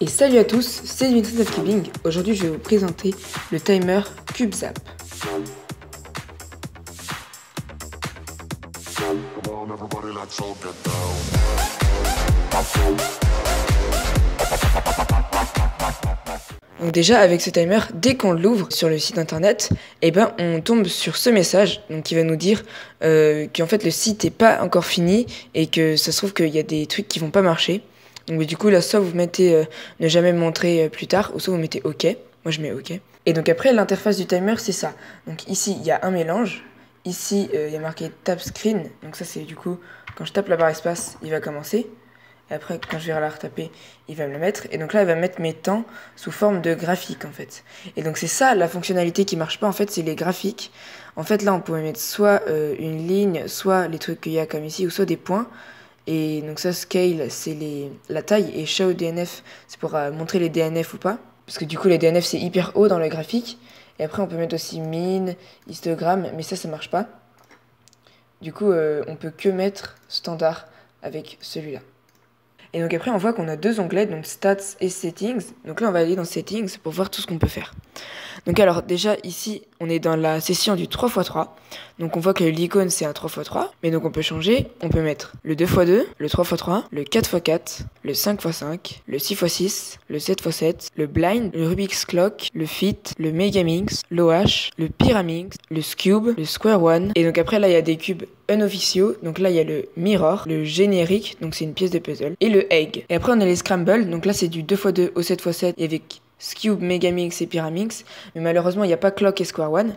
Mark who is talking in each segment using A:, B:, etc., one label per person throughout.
A: Et salut à tous, c'est Dimitri Zapkeeping. Aujourd'hui, je vais vous présenter le timer CubeZap. Donc déjà, avec ce timer, dès qu'on l'ouvre sur le site internet, on tombe sur ce message donc, qui va nous dire qu'en fait le site n'est pas encore fini et que ça se trouve qu'il y a des trucs qui vont pas marcher. Donc du coup là, soit vous mettez ne jamais me montrer plus tard, ou soit vous mettez OK. Moi je mets OK. Et donc après, l'interface du timer, c'est ça. Donc ici, il y a un mélange. Ici, il y a marqué Tap Screen. Donc ça, c'est du coup, quand je tape la barre espace, il va commencer. Et après, quand je vais la retaper, il va me le mettre. Et donc là, il va mettre mes temps sous forme de graphique, en fait. Et donc c'est ça, la fonctionnalité qui marche pas, en fait, c'est les graphiques. En fait, là, on pouvait mettre soit une ligne, soit les trucs qu'il y a comme ici, ou soit des points. Et donc ça, scale, c'est la taille. Et show DNF, c'est pour montrer les DNF ou pas. Parce que du coup, les DNF, c'est hyper haut dans le graphique. Et après, on peut mettre aussi min, histogramme, mais ça marche pas. Du coup, on peut que mettre standard avec celui-là. Et donc après, on voit qu'on a deux onglets, donc Stats et Settings. Donc là, on va aller dans Settings pour voir tout ce qu'on peut faire. Donc alors, déjà, ici, on est dans la session du 3x3. Donc on voit que l'icône, c'est un 3x3. Mais donc on peut changer. On peut mettre le 2x2, le 3x3, le 4x4, le 5x5, le 6x6, le 7x7, le Blind, le Rubik's Clock, le Fit, le Megaminx, l'OH, le Pyraminx, le Scube, le Square One. Et donc après, là, il y a des cubes unofficiaux. Donc là, il y a le Mirror, le Générique, donc c'est une pièce de puzzle, et le Egg. Et après, on a les Scramble. Donc là, c'est du 2x2 au 7x7 et avec Scube, Megaminx et Pyraminx, mais malheureusement il n'y a pas Clock et Square One.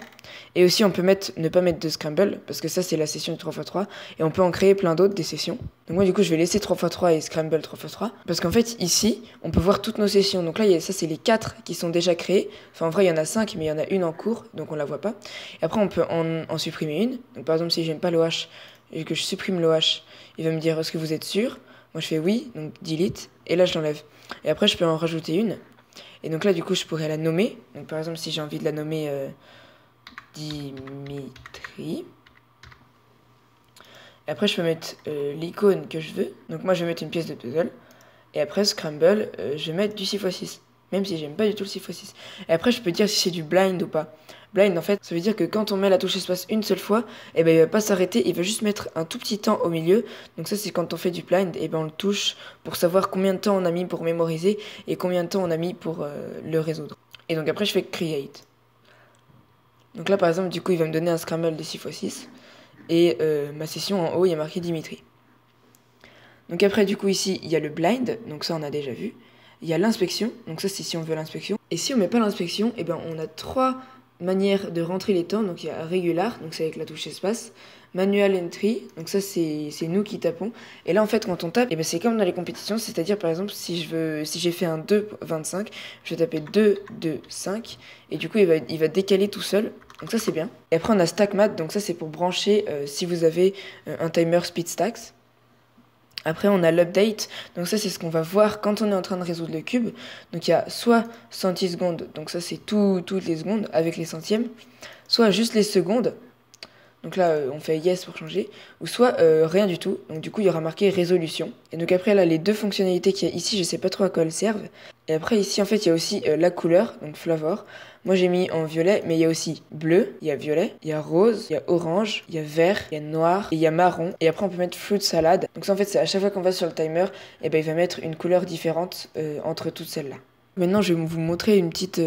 A: Et aussi on peut ne pas mettre de Scramble, parce que ça c'est la session du 3x3, et on peut en créer plein d'autres des sessions. Donc moi du coup je vais laisser 3x3 et Scramble 3x3, parce qu'en fait ici on peut voir toutes nos sessions. Donc là ça c'est les 4 qui sont déjà créées, enfin en vrai il y en a 5 mais il y en a une en cours, donc on la voit pas. Et après on peut en supprimer une, donc par exemple si j'aime pas l'OH et que je supprime l'OH, il va me dire est-ce que vous êtes sûr? Moi je fais oui, donc delete, et là je l'enlève. Et après je peux en rajouter une. Et donc là, du coup, je pourrais la nommer. Donc par exemple, si j'ai envie de la nommer Dimitri. Et après, je peux mettre l'icône que je veux. Donc moi, je vais mettre une pièce de puzzle. Et après, Scramble, je vais mettre du 6x6. Même si j'aime pas du tout le 6x6. Et après, je peux dire si c'est du blind ou pas. Blind, en fait, ça veut dire que quand on met la touche espace une seule fois, il va pas s'arrêter, il va juste mettre un tout petit temps au milieu. Donc ça, c'est quand on fait du blind, on le touche pour savoir combien de temps on a mis pour mémoriser et combien de temps on a mis pour le résoudre. Et donc après, je fais create. Donc là, par exemple, du coup, il va me donner un scramble de 6x6. Et ma session en haut, il y a marqué Dimitri. Donc après, du coup, ici, il y a le blind. Donc ça, on a déjà vu. Il y a l'inspection. Donc ça, c'est si on veut l'inspection. Et si on met pas l'inspection, on a trois manière de rentrer les temps. Donc il y a regular, donc c'est avec la touche espace, manual entry, donc ça c'est nous qui tapons. Et là en fait quand on tape, c'est comme dans les compétitions, c'est-à-dire par exemple si j'ai fait un 2,25, je vais taper 2, 2, 5 et du coup il va décaler tout seul. Donc ça c'est bien. Et après on a StackMat, donc ça c'est pour brancher si vous avez un timer speed stacks. Après, on a l'update, donc ça c'est ce qu'on va voir quand on est en train de résoudre le cube. Donc il y a soit centisecondes, donc ça c'est toutes les secondes avec les centièmes, soit juste les secondes, donc là on fait yes pour changer, ou soit rien du tout, donc du coup il y aura marqué résolution. Et donc après là les deux fonctionnalités qu'il y a ici, je sais pas trop à quoi elles servent. Et après ici en fait il y a aussi la couleur, donc flavor. Moi j'ai mis en violet, mais il y a aussi bleu, il y a violet, il y a rose, il y a orange, il y a vert, il y a noir, et il y a marron. Et après on peut mettre fruit salad. Donc ça en fait c'est à chaque fois qu'on va sur le timer, il va mettre une couleur différente entre toutes celles-là. Maintenant je vais vous montrer une petite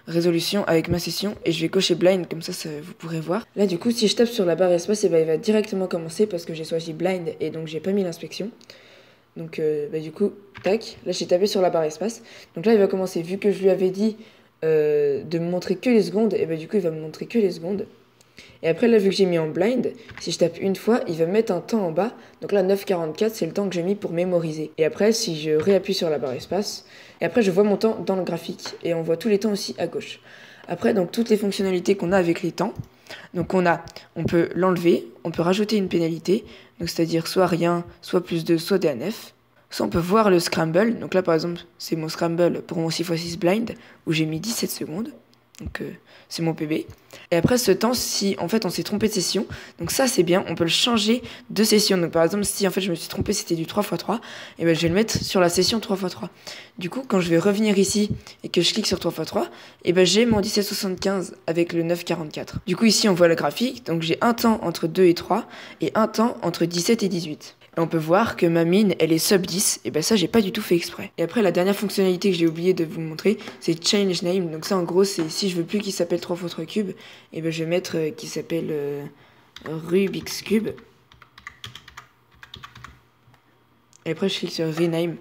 A: résolution avec ma session et je vais cocher blind, comme ça vous pourrez voir. Là du coup si je tape sur la barre espace, il va directement commencer parce que j'ai choisi blind et donc j'ai pas mis l'inspection. Donc du coup, tac, là j'ai tapé sur la barre espace. Donc là il va commencer, vu que je lui avais dit de me montrer que les secondes, et du coup il va me montrer que les secondes. Et après là vu que j'ai mis en blind, si je tape une fois, il va me mettre un temps en bas. Donc là 9,44 c'est le temps que j'ai mis pour mémoriser. Et après si je réappuie sur la barre espace, et après je vois mon temps dans le graphique. Et on voit tous les temps aussi à gauche. Après donc toutes les fonctionnalités qu'on a avec les temps. Donc on peut l'enlever, on peut rajouter une pénalité, donc c'est-à-dire soit rien, soit plus 2, soit DNF. Soit on peut voir le scramble, donc là par exemple c'est mon scramble pour mon 6x6 blind où j'ai mis 17 secondes. Donc c'est mon PB. Et après ce temps, si en fait on s'est trompé de session, donc ça c'est bien, on peut le changer de session. Donc par exemple, si en fait je me suis trompé, c'était du 3x3, et ben je vais le mettre sur la session 3x3. Du coup, quand je vais revenir ici et que je clique sur 3x3, et ben j'ai mon 1775 avec le 944. Du coup ici on voit le graphique, donc j'ai un temps entre 2 et 3 et un temps entre 17 et 18. Et on peut voir que ma mine, elle est sub 10, et ben ça j'ai pas du tout fait exprès. Et après la dernière fonctionnalité que j'ai oublié de vous montrer, c'est change name. Donc ça en gros c'est si je veux plus qu'il s'appelle 3x3 cube, et ben je vais mettre qu'il s'appelle Rubik's Cube. Et après je clique sur rename,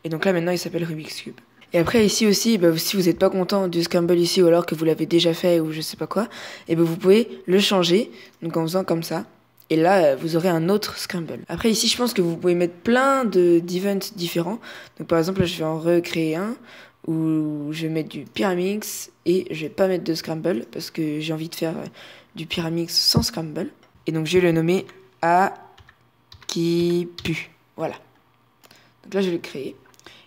A: et donc là maintenant il s'appelle Rubik's Cube. Et après ici aussi, bah, si vous n'êtes pas content du scramble ici, ou alors que vous l'avez déjà fait ou je sais pas quoi, et ben vous pouvez le changer, donc en faisant comme ça. Et là, vous aurez un autre scramble. Après, ici, je pense que vous pouvez mettre plein d'events différents. Donc, par exemple, là, je vais en recréer un où je vais mettre du Pyramix et je vais pas mettre de scramble parce que j'ai envie de faire du Pyramix sans scramble. Et donc, je vais le nommer Akipu. Voilà. Donc là, je vais le créer.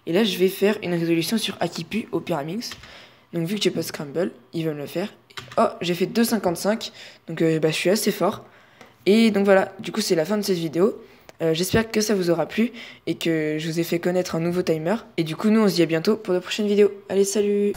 A: Et là, je vais faire une résolution sur Akipu au Pyramix. Donc, vu que j'ai pas de scramble, il va me le faire. Oh, j'ai fait 2,55. Donc, bah, je suis assez fort. Et donc voilà, du coup c'est la fin de cette vidéo. J'espère que ça vous aura plu et que je vous ai fait connaître un nouveau timer. Et du coup nous on se dit à bientôt pour de prochaines vidéos. Allez, salut!